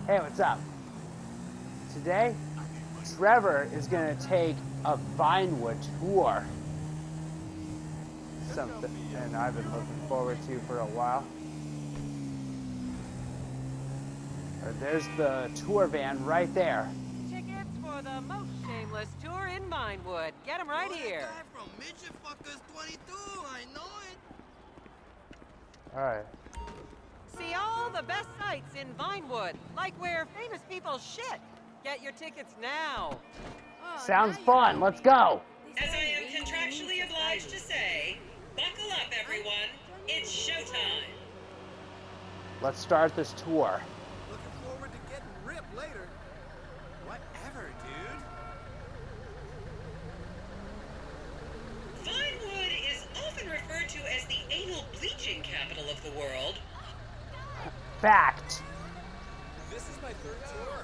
Hey, what's up? Today, Trevor is going to take a Vinewood tour. Something, and I've been looking forward to for a while. There's the tour van right there. Tickets for the most shameless tour in Vinewood. Get them right here. That guy from Midget Fuckers 22, I know it. All right. See all the best sights in Vinewood, like where famous people shit. Get your tickets now. Sounds fun. Let's go. As I am contractually obliged to say, buckle up, everyone. It's showtime. Let's start this tour. Looking forward to getting ripped later. Whatever, dude. Vinewood is often referred to as the anal bleaching capital of the world. Fact. This is my third tour.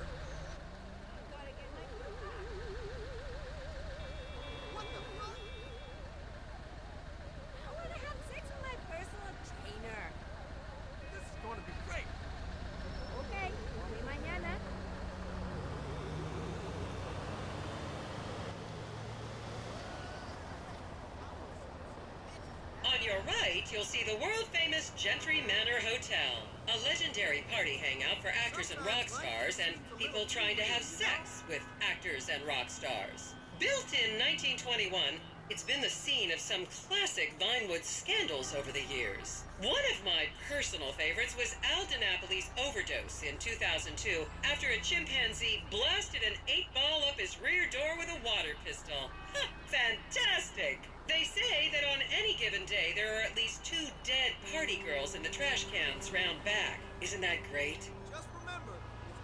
What the fuck? I want to have sex with my personal trainer. This is going to be great. Okay, call me mañana. On your right, you'll see the world-famous Gentry Manor Hotel, a legendary party hangout for actors and rock stars and people trying to have sex with actors and rock stars. Built in 1921, it's been the scene of some classic Vinewood scandals over the years. One of my personal favorites was Al DiNapoli's overdose in 2002 after a chimpanzee blasted an 8-ball up his rear door with a water pistol. Fantastic! They say that on any given day there are at least 2 dead party girls in the trash cans round back. Isn't that great? Just remember.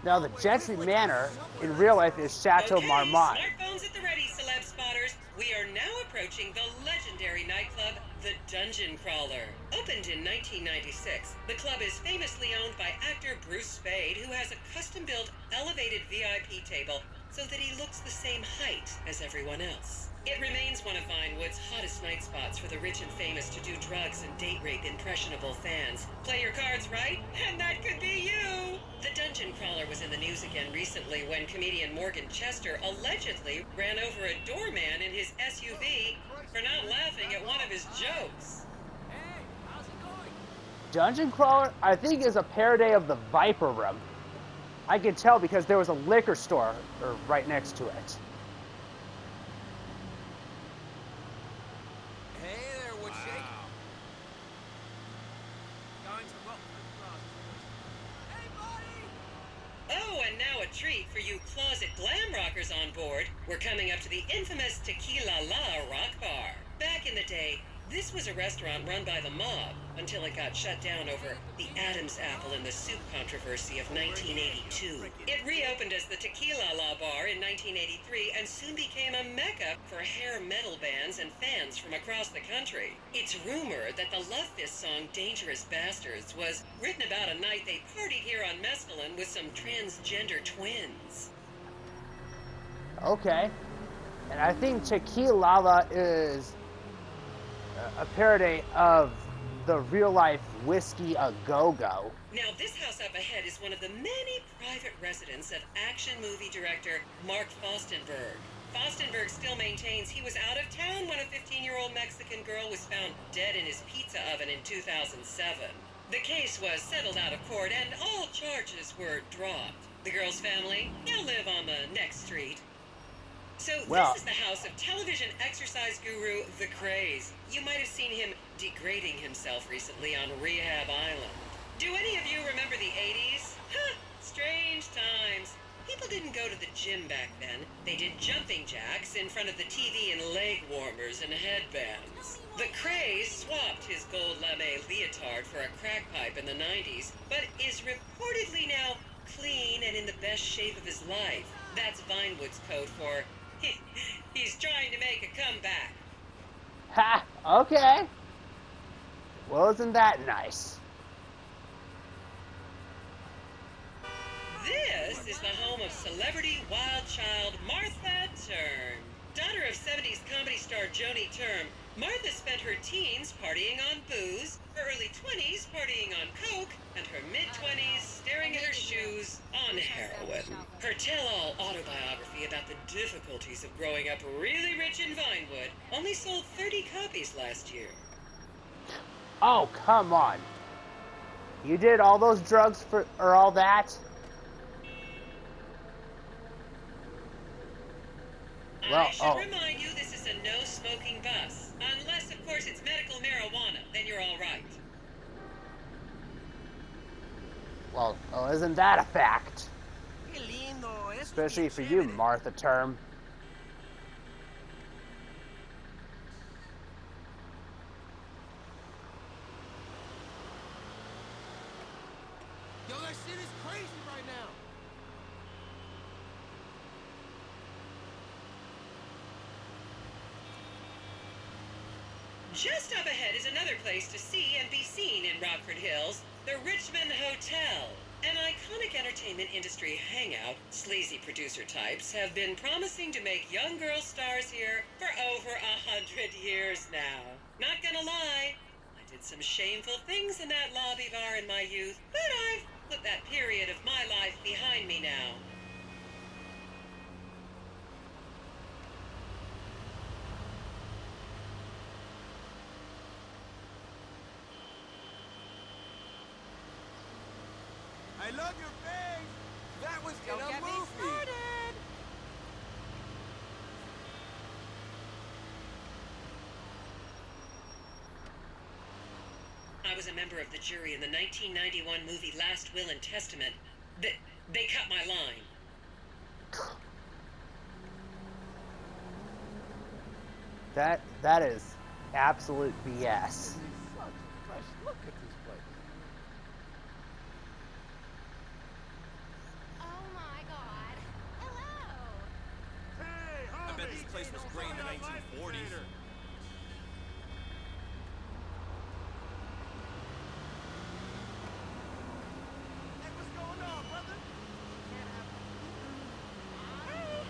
Now, the Gentry Manor in real life is Chateau Okay, Marmont. smartphones at the ready, celeb spotters. We are now approaching the legendary nightclub, the Dungeon Crawler. Opened in 1996, the club is famously owned by actor Bruce Spade, who has a custom-built elevated VIP table so that he looks the same height as everyone else. It remains one of Vinewood's hottest night spots for the rich and famous to do drugs and date rape impressionable fans. Play your cards right, and that could be you! The Dungeon Crawler was in the news again recently when comedian Morgan Chester allegedly ran over a doorman in his SUV for not laughing at one of his jokes. Hey, how's it going? Dungeon Crawler, I think, is a parody of the Viper Room. I can tell because there was a liquor store right next to it. Hey there, what's shaking? Going to welcome Hey, buddy! Oh, and now a treat for you closet glam rockers on board. We're coming up to the infamous Tequila La Rock Bar. Back in the day, this was a restaurant run by the mob until it got shut down over the Adam's apple in the soup controversy of 1982. It reopened as the Tequila La Bar in 1983 and soon became a mecca for hair metal bands and fans from across the country. It's rumored that the Love Fist song Dangerous Bastards was written about a night they partied here on Mescaline with some transgender twins. Okay. And I think Tequila is a parody of the real-life Whiskey A Go-Go. Now, this house up ahead is one of the many private residence of action movie director Mark Fostenberg. Fostenberg still maintains he was out of town when a 15-year-old Mexican girl was found dead in his pizza oven in 2007. The case was settled out of court and all charges were dropped. The girl's family now live on the next street. So this is the house of television exercise guru The Craze. You might have seen him degrading himself recently on Rehab Island. Do any of you remember the 80s? Strange times. People didn't go to the gym back then. They did jumping jacks in front of the TV and leg warmers and headbands. The Craze swapped his gold lame leotard for a crack pipe in the 90s, but is reportedly now clean and in the best shape of his life. That's Vinewood's code for he's trying to make a comeback. Ha! Okay. Well, isn't that nice? This is the home of celebrity wild child Martha Turm. Daughter of 70s comedy star Joni Turm, Martha spent her teens partying on booze, her early 20s partying on coke, and her mid-20s staring at her shoes on tell-all autobiography about the difficulties of growing up really rich in Vinewood only sold 30 copies last year. Oh, come on. You did all those drugs or all that? I should remind you this is a no-smoking bus. Unless, of course, it's medical marijuana. Then you're all right. Well, isn't that a fact? Qué lindo, eso es Especially bien for you, chévere. Martha Term. Yo, that shit is crazy right now. Just up ahead is another place to see and be seen in Rockford Hills, the Richmond Hotel. An iconic entertainment industry hangout, sleazy producer types have been promising to make young girl stars here for over 100 years now. Not gonna lie, I did some shameful things in that lobby bar in my youth, but I've put that period of my life behind me now. I love your face. That was Don't in a get me movie. started. I was a member of the jury in the 1991 movie Last Will and Testament. They cut my line. That is absolute BS. Such a fresh look at this place. Oh my god. Hello. Hey, I bet this place was great in the 1940s. Hey, what's going on, brother?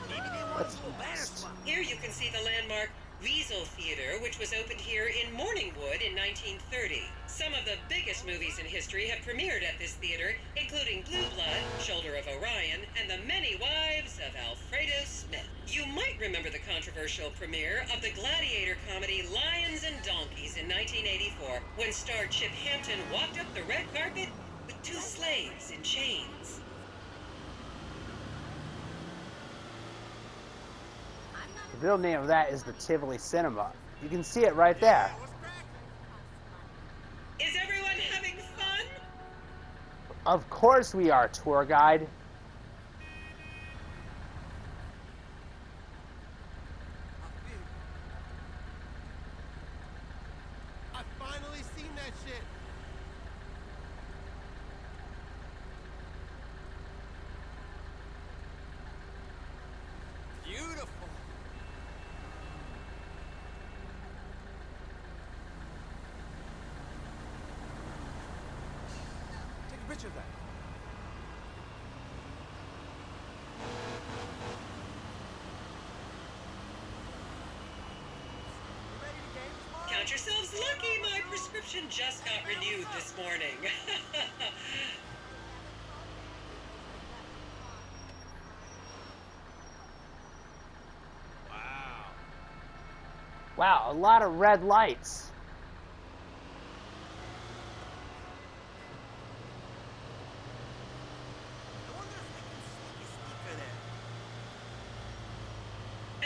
Hey, hello. What's Last one. Here you can see the landmark Weasel Theater, which was opened here in Morningwood in 1930. Some of the biggest movies in history have premiered at this theater, including Blue Blood, Shoulder of Orion, and The Many Wives of Alfredo Smith. You might remember the controversial premiere of the gladiator comedy Lions and Donkeys in 1984, when star Chip Hampton walked up the red carpet with two slaves in chains. The real name of that is the Tivoli Cinema. You can see it right there. What's cracking? Is everyone having fun? Of course we are, tour guide. I finally seen that shit. Beautiful. Take a picture of that. You ready to game tomorrow? Count yourselves lucky, my prescription just got renewed this morning. Wow. Wow, a lot of red lights. I wonder if we can sneaky there.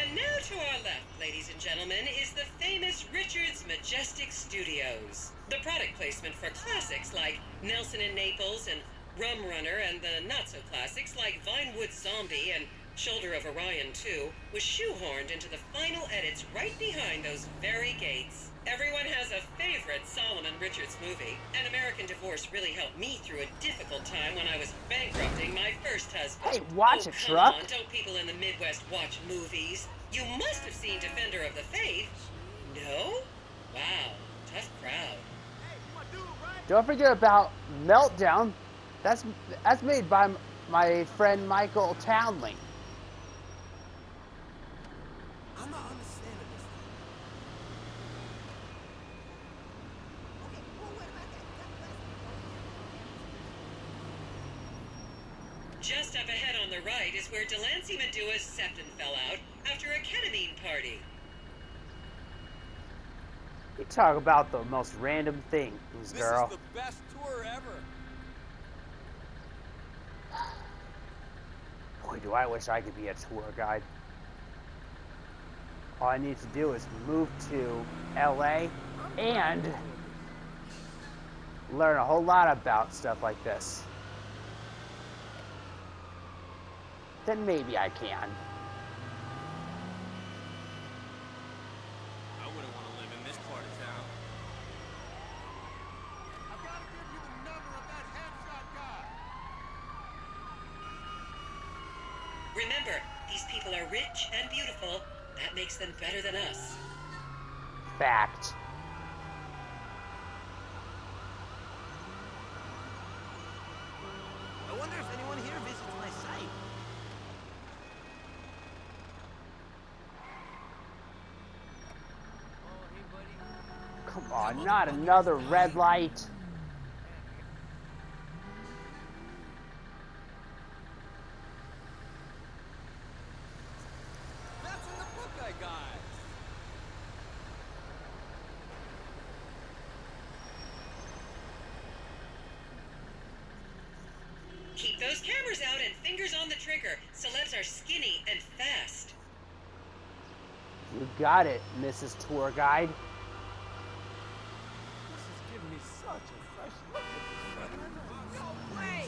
And now to our left, ladies and gentlemen, is the famous Richards Majestic Studios. The product placement for classics like Nelson and Naples and Rum Runner, and the not-so-classics like Vinewood Zombie and Shoulder of Orion 2 was shoehorned into the final edits right behind those very gates. Everyone has a favorite Solomon Richards movie. An American Divorce really helped me through a difficult time when I was bankrupting my first husband. Hey, watch Oh, it, come truck. on, don't people in the Midwest watch movies? You must have seen Defender of the Faith. No? Wow, tough crowd. Hey, you my dude, right? Don't forget about Meltdown. That's made by my friend Michael Townley. I'm not understanding this. Okay, well, what about that? Just up ahead on the right is where Delancey Medua's septum fell out after a ketamine party. You talk about the most random things, girl. This is the best tour ever. Boy, do I wish I could be a tour guide. All I need to do is move to LA and learn a whole lot about stuff like this. Then maybe I can. I wouldn't want to live in this part of town. I've got to give you the number of that headshot guy. Remember, these people are rich and beautiful. That makes them better than us. Fact. I wonder if anyone here visits my site. Come on, not another red light. That's in the book I got. Keep those cameras out and fingers on the trigger. Celebs are skinny and fast. You got it, Mrs. Tour Guide. This is giving me such a fresh look at this. No way!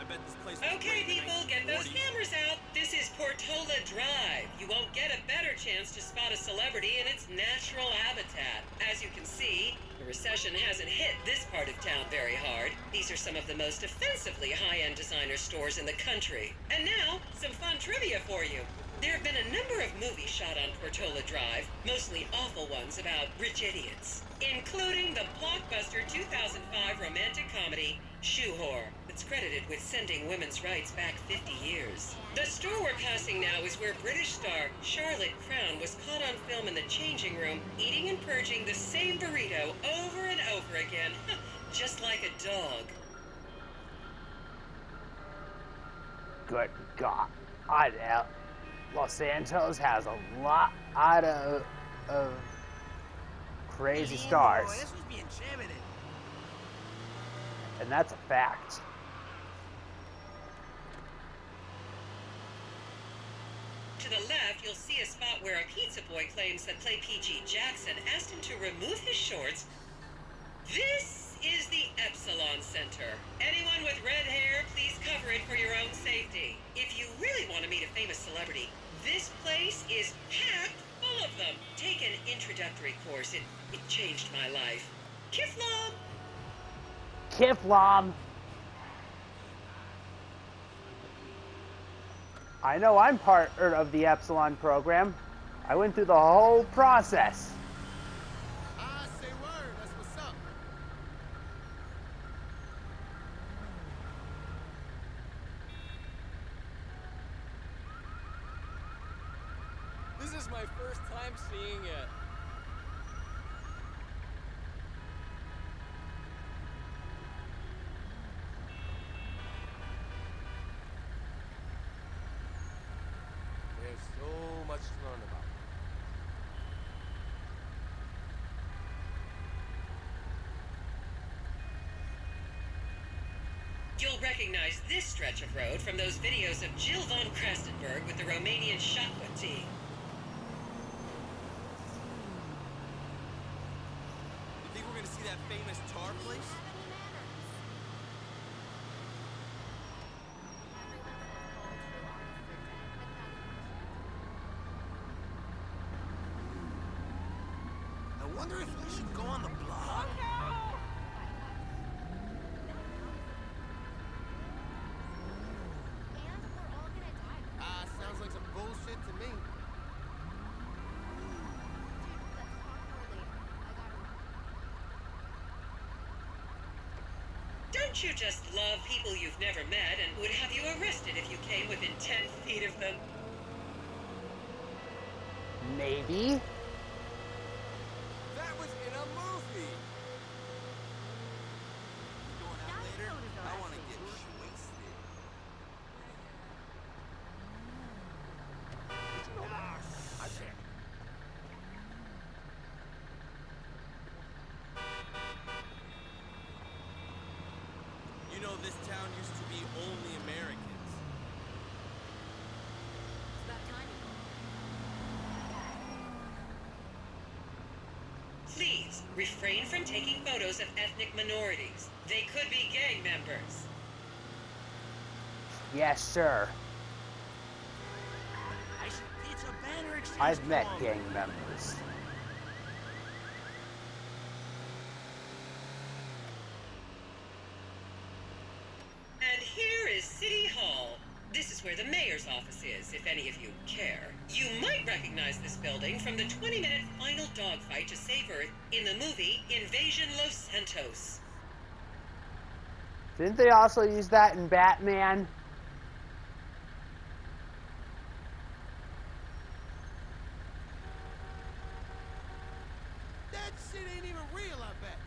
I bet this place was Okay, great in the people, get those 1940s. cameras out. This is Portola Drive. You won't get a better chance to spot a celebrity in its natural habitat. As you can see, the recession hasn't hit this part of town very hard. These are some of the most offensively high-end designer stores in the country. And now, some fun trivia for you. There have been a number of movies shot on Portola Drive, mostly awful ones about rich idiots, including the blockbuster 2005 romantic comedy, Shoe Whore, that's credited with sending women's rights back 50 years. The store we're passing now is where British star Charlotte Crown was caught on film in the changing room, eating and purging the same burrito over and over again, just like a dog. Good God. Los Santos has a lot of crazy stars. This was bien chévere. And that's a fact. To the left, you'll see a spot where a pizza boy claims that Play PG Jackson asked him to remove his shorts. This is the Epsilon Center. Anyone with red hair, please cover it for your own safety. If you really want to meet a famous celebrity, this place is packed full of them. Take an introductory course. It changed my life. Kiflam! Kiflam. I know I'm part of the Epsilon program. I went through the whole process. I say word, that's what's up. This is my first time seeing it. There's so much to learn about. You'll recognize this stretch of road from those videos of Jill von Krastenberg with the Romanian shotgun team. You think we're gonna see that famous tar place? I wonder if we should go on the block. And we're all gonna die. Sounds like some bullshit to me. Dude, let's talk more later. I gotta run. Don't you just love people you've never met and would have you arrested if you came within 10 feet of them? Maybe. That was in a movie. know this town used to be only Americans. It's about time you Please refrain from taking photos of ethnic minorities. They could be gang members. Yes, sure. I should teach a banner exchange. I've met to 'em. gang members. And here is City Hall. This is where the mayor's office is, if any of you care. You might recognize this building from the 20-minute final dogfight to save Earth in the movie Invasion Los Santos. Didn't they also use that in Batman? That shit ain't even real, I bet.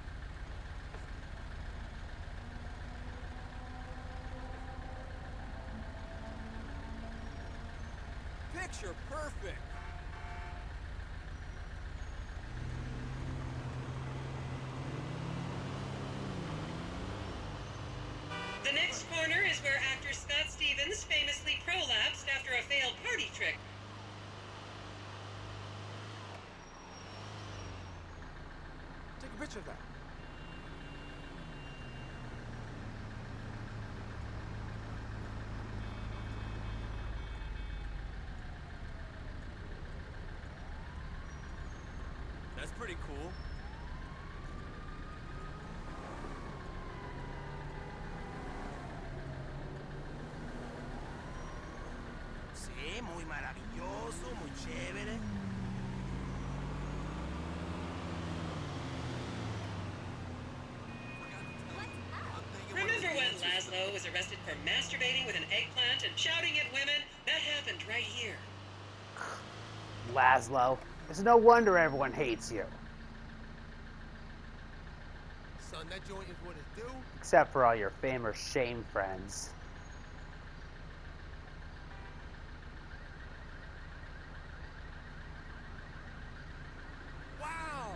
Picture perfect. The next corner is where actor Scott Stevens famously prolapsed after a failed party trick. Take a picture of that. That's pretty cool. Sí, muy maravilloso, muy chévere. Remember when Laszlo was arrested for masturbating with an eggplant and shouting at women? That happened right here. Laszlo. It's no wonder everyone hates you. Son, that joint is what it do. Except for all your famous shame friends. Wow.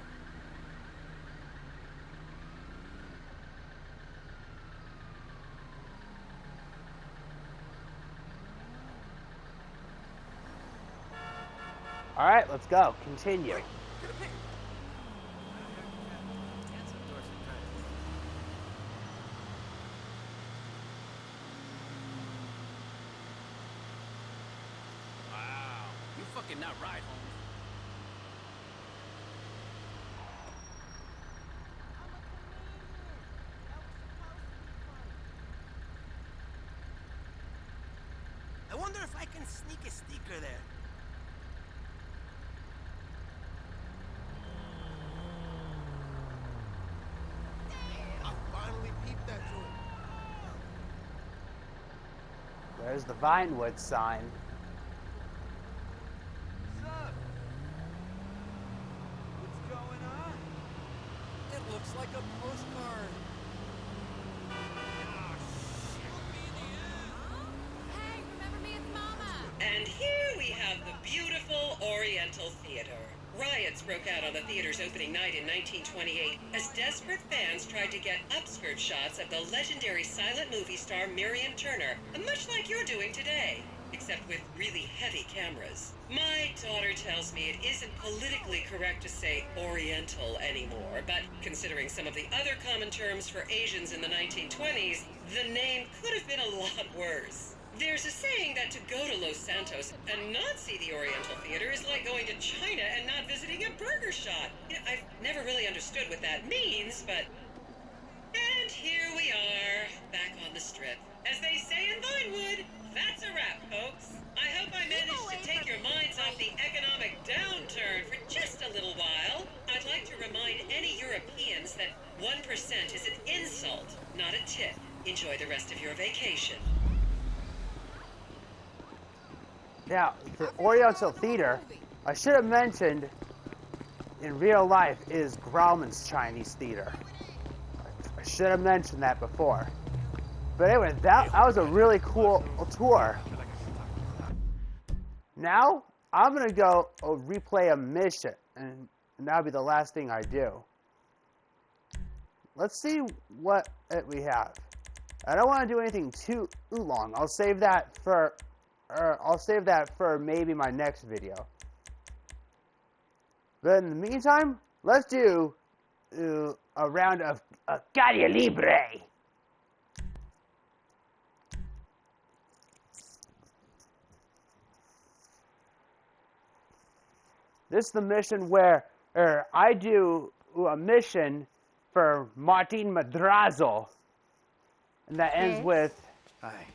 Alright, let's go. Continue. Get a pic. Handsome Dorsey kind. Wow. You fucking not right, Holmes. I wonder if I can sneak a sticker there. I finally peeped that joint. There's the Vinewood sign. What's up? What's going on? It looks like a postcard. Hey, remember me? It's Mama. And here we have the beautiful Oriental Theater. Riots broke out on the theater's opening night in 1928 as desperate fans tried to get upskirt shots of the legendary silent movie star Miriam Turner, much like you're doing today, except with really heavy cameras. My daughter tells me it isn't politically correct to say Oriental anymore, but considering some of the other common terms for Asians in the 1920s, the name could have been a lot worse. There's a saying that to go to Los Santos and not see the Oriental Theater is like going to China and not visiting a burger shop. I've never really understood what that means, but... And here we are, back on the strip. As they say in Vinewood, that's a wrap, folks. I hope I managed to take your minds off the economic downturn for just a little while. I'd like to remind any Europeans that 1% is an insult, not a tip. Enjoy the rest of your vacation. Now, the Oriental Theater, I should have mentioned, in real life, is Grauman's Chinese Theater. I should have mentioned that before. But anyway, that was a really cool tour. Now, I'm going to go replay a mission, and that'll be the last thing I do. Let's see what we have. I don't want to do anything too long. I'll save that for maybe my next video. But in the meantime, let's do a round of Caidia Libre. This is the mission where I do a mission for Martin Madrazo. And that ends Yes? with... Hi.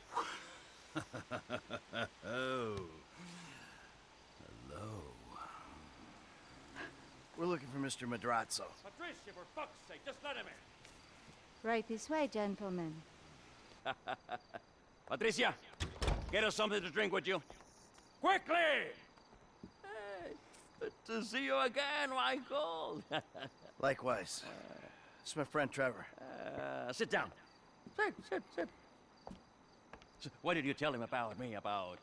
Oh. Hello. We're looking for Mr. Madrazo. Patricia, for fuck's sake, just let him in. Right this way, gentlemen. Patricia, get us something to drink, would you? Quickly! Hey, good to see you again, Michael. Likewise. It's my friend Trevor. Sit down. Sit. So, what did you tell him about me, about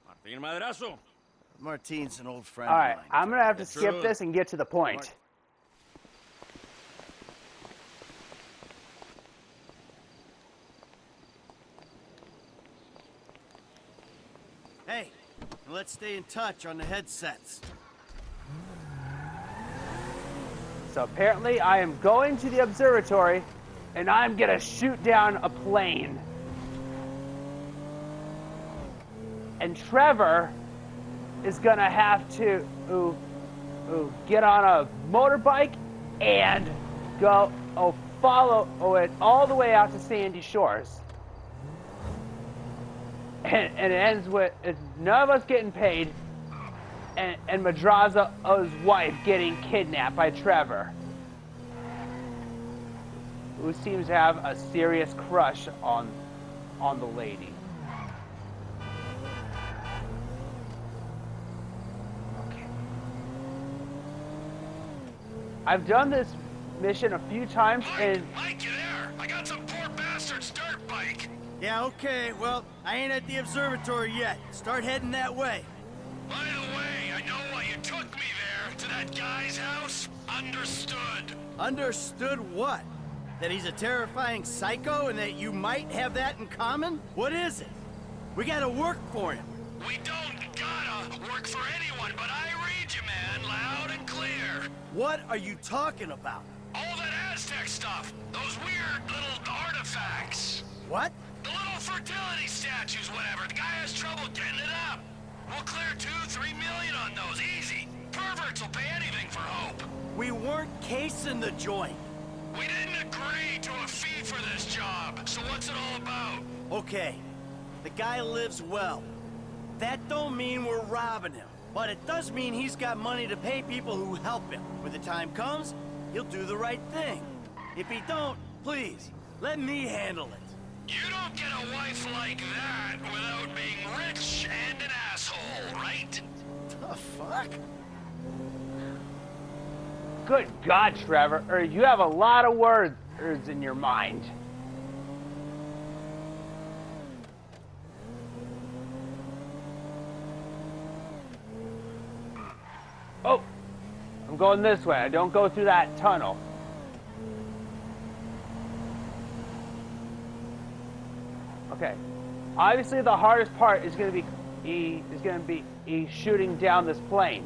Martin Madrazo? Martine's an old friend Alright, of mine. I'm going to have to The skip truth. this and get to the point. Hey, let's stay in touch on the headsets. So apparently I am going to the observatory and I'm going to shoot down a plane. And Trevor is going to have to get on a motorbike and go follow it all the way out to Sandy Shores. And it ends with none of us getting paid and Madrazo's wife getting kidnapped by Trevor, who seems to have a serious crush on the lady. Okay. I've done this mission a few times and Mike, you there? I got some poor bastard's dirt bike. Yeah, okay. Well, I ain't at the observatory yet. Start heading that way. By the way, I know why you took me there, to that guy's house. Understood. Understood what? That he's a terrifying psycho and that you might have that in common? What is it? We gotta work for him. We don't gotta work for anyone, but I read you, man, loud and clear. What are you talking about? All that Aztec stuff, those weird little artifacts. What? The little fertility statues, whatever. The guy has trouble getting it up. We'll clear 2-3 million on those, easy. Perverts will pay anything for hope. We weren't casing the joint. We didn't agree to a fee for this job, so what's it all about? Okay, the guy lives well. That don't mean we're robbing him, but it does mean he's got money to pay people who help him. When the time comes, he'll do the right thing. If he don't, please, let me handle it. You don't get a wife like that without being rich and an asshole, right? The fuck? good God, Trevor, you have a lot of words in your mind. Oh, I'm going this way. I don't go through that tunnel. Okay. Obviously, the hardest part is going to be shooting down this plane.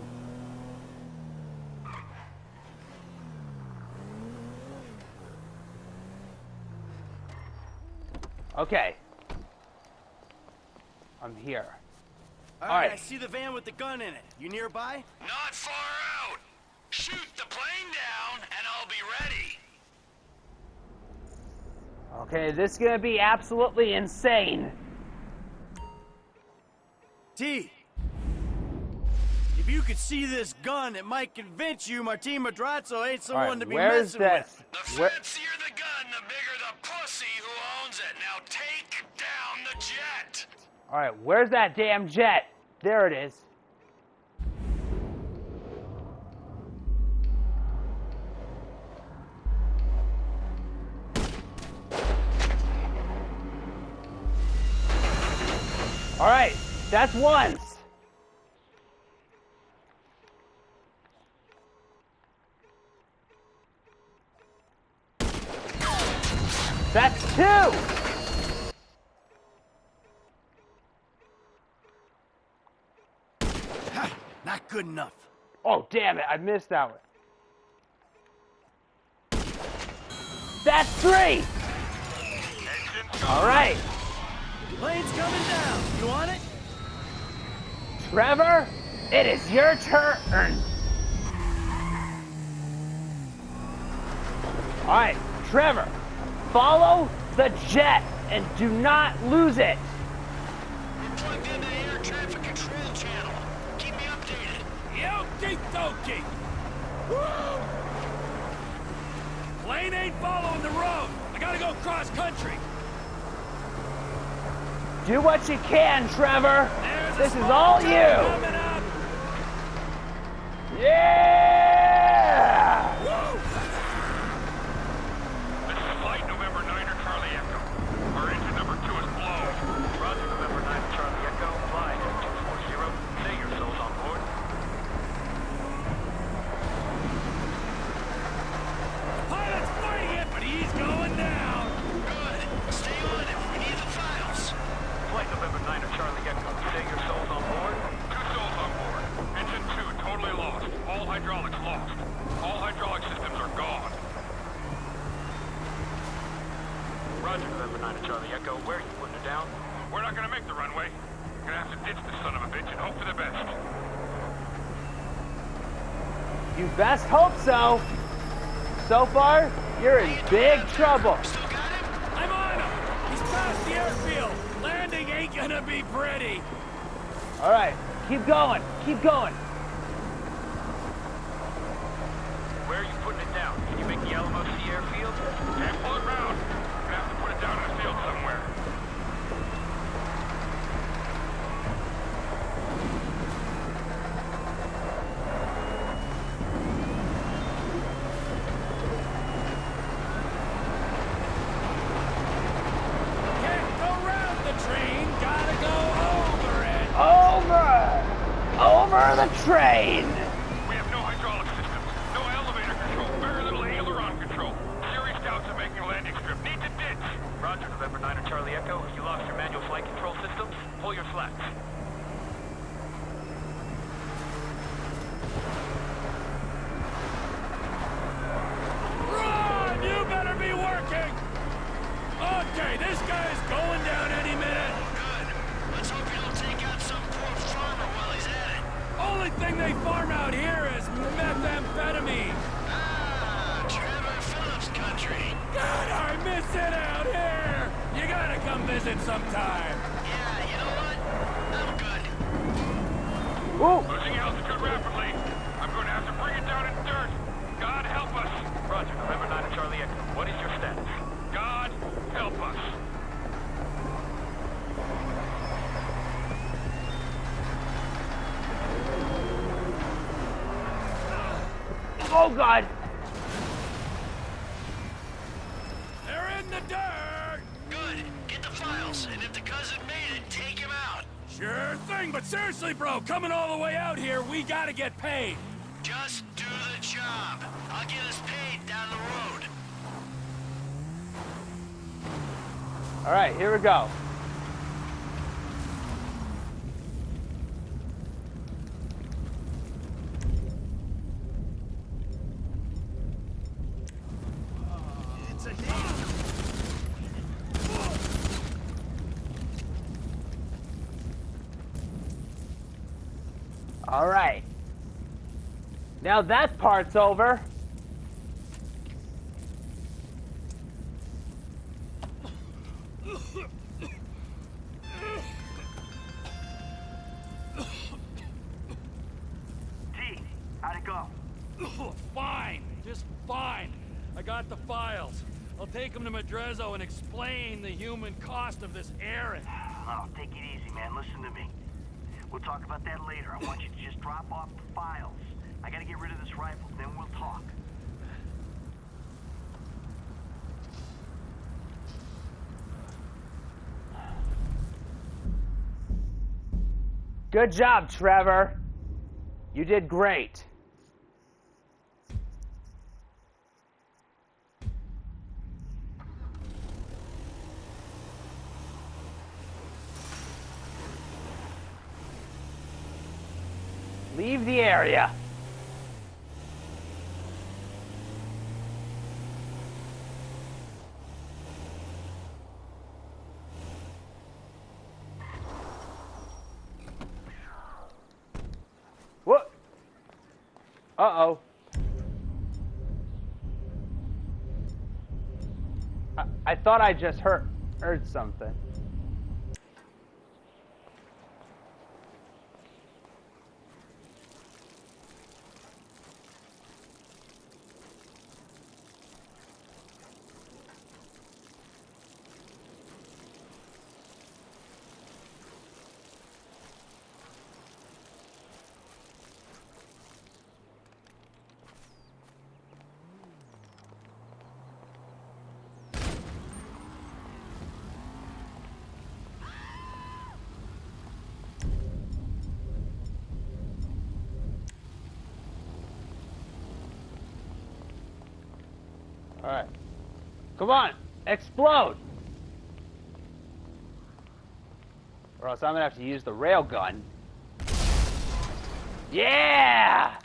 Okay. I'm here. All All right, right. I see the van with the gun in it. You nearby? Not far out. Shoot the plane down, and I'll be ready. Okay, this is going to be absolutely insane. T, if you could see this gun, it might convince you Martin Madrazo ain't someone All right, to be where's messing that? with. The Where, fancier the gun, the bigger the pussy who owns it. Now take down the jet. all right, where's that damn jet? There it is. All right, that's one. That's two. good enough. Oh, damn it, I missed that one. That's 3! All right. Plane's coming down. You on it? Trevor, it is your turn. All right, Trevor, follow the jet and do not lose it. We're plugged into the air traffic control channel. Keep me updated. Okie dokie. Woo! Plane ain't following the road. I gotta go cross country. Do what you can, Trevor. There's a This is small all train you. coming up. Yeah! Woo! This is Flight November 9er Charlie Echo. Our engine number 2 is blown. Roger, November 9er Charlie Echo. Flight at 240. Say your souls on board. The pilot's fighting it, but he's going down. Good. Stay on it. We need the files. Flight November 9er Charlie Echo. Say your souls on board. 2 souls on board. Engine 2 totally lost. All hydraulics lost. All hydraulic systems are gone. Roger, November 9er Charlie Echo. Where are you putting it down? We're not gonna make the runway. Gonna have to ditch this son of a bitch and hope for the best. You best hope so. So far, you're in big trouble. Still got him? I'm on him. He's past the airfield. Landing ain't gonna be pretty. All right, keep going. Keep going. Where are you putting it down? Can you make the Alamo Sea airfield? Can't pull it round. Gonna have to put it down in a field somewhere. Can't go round the train. Gotta go over it. Over the train. We have no hydraulic systems, no elevator control, very little aileron control. Serious doubts of making a landing strip. Need to ditch. Roger, November 9er Charlie Echo. You lost your manual flight control systems. Pull your slacks. Run! You better be working. Okay, this guy's going down any minute. Good. Let's hope you don't take out some poor farmer while he's at it. Only thing they farm out here is methamphetamine. Ah, Trevor Phillips country. God, I miss it out here. You gotta come visit sometime. Yeah, you know what? I'm good. Ooh. Losing altitude rapidly. I'm going to have to bring it down in dirt. God help us. Roger, November 9er Charlie Echo. What is your status? God help us. Oh God. They're in the dirt. Good. Get the files, and if the cousin made it, take him out. Sure thing, but seriously, bro, coming all the way out here, we gotta get paid. Just do the job. I'll get us paid down the road. All right, here we go. It's a deal. All right. Now that part's over. T, how'd it go? Fine, just fine. I got the files. I'll take them to Madrezzo and explain the human cost of this errand. Oh, take it easy, man. Listen to me. We'll talk about that later. I want you to just drop off the files. I gotta get rid of this rifle, then we'll talk. Good job, Trevor. You did great. leave the area. What? Uh-oh. I thought I just heard something. Alright. Come on! Explode! Or else I'm gonna have to use the railgun. Yeah!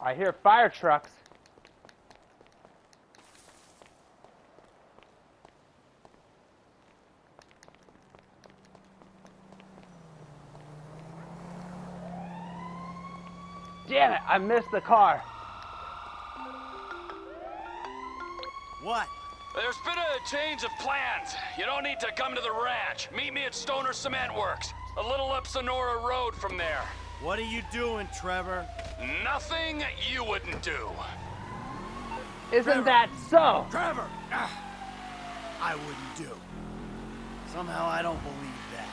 I hear fire trucks. Damn it, I missed the car. What? There's been a change of plans. You don't need to come to the ranch. Meet me at Stoner Cement Works, a little up Sonora Road from there. What are you doing, Trevor? Nothing you wouldn't do. Isn't that so? Trevor! I wouldn't do. Somehow I don't believe that.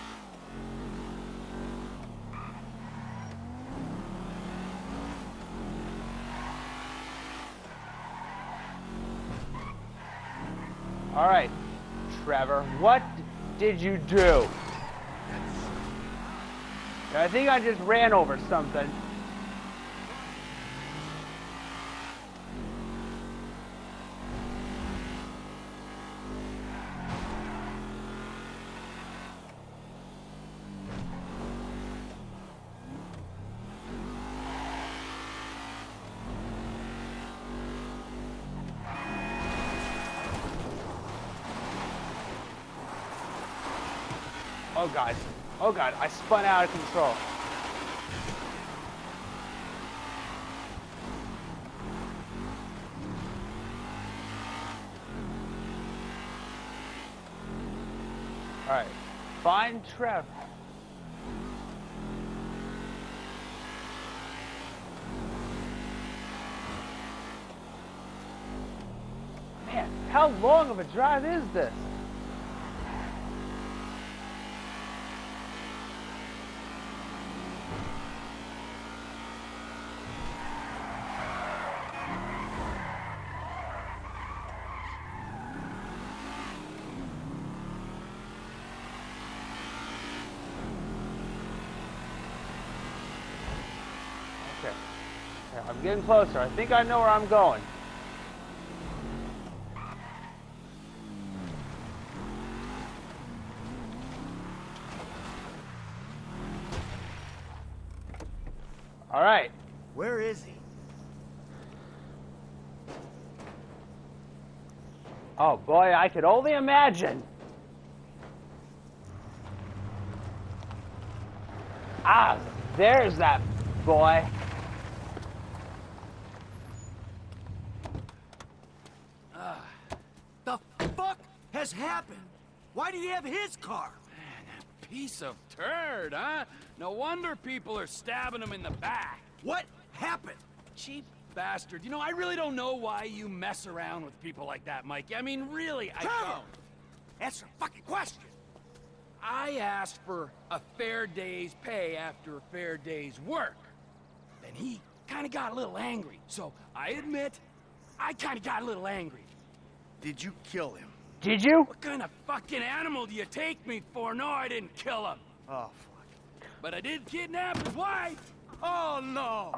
All right, Trevor, what did you do? I think I just ran over something. Oh God, I spun out of control. All right, find Trevor. Man, how long of a drive is this? I'm getting closer. I think I know where I'm going. All right. Where is he? Oh boy, I could only imagine. Ah, there's that boy. The fuck has happened? Why do you have his car? Man, that piece of turd, huh? No wonder people are stabbing him in the back. What happened? Cheap bastard. You know, I really don't know why you mess around with people like that, Mikey. I mean, really, I don't. Answer a fucking question. I asked for a fair day's pay after a fair day's work. Then he kind of got a little angry. So, I admit, I kind of got a little angry. Did you kill him? Did you? What kind of fucking animal do you take me for? No, I didn't kill him. Oh, fuck. But I did kidnap his wife. Oh, no.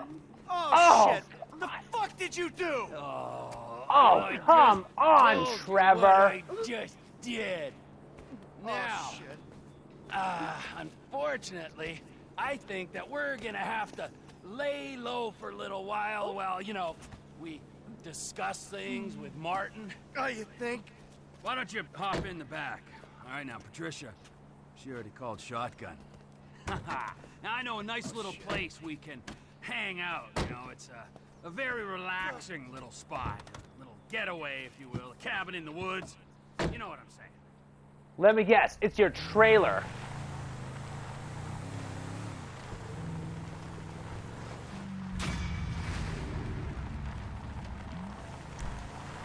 Oh, shit! What the fuck did you do? Oh, come on, told you Trevor. what I just did. Now, Oh, shit. unfortunately, I think that we're gonna have to lay low for a little while we discuss things with Martin. Oh, you think? Why don't you hop in the back? All right, now, Patricia, she already called shotgun. Now, I know a nice little place we can hang out, it's a very relaxing little spot. A little getaway, if you will, a cabin in the woods. You know what I'm saying. Let me guess, it's your trailer.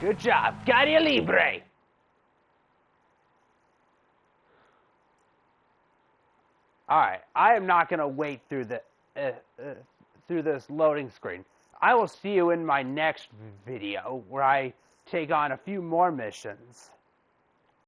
Good job. Caidia Libre. Alright, I am not going to wait through through this loading screen. I will see you in my next video where I take on a few more missions.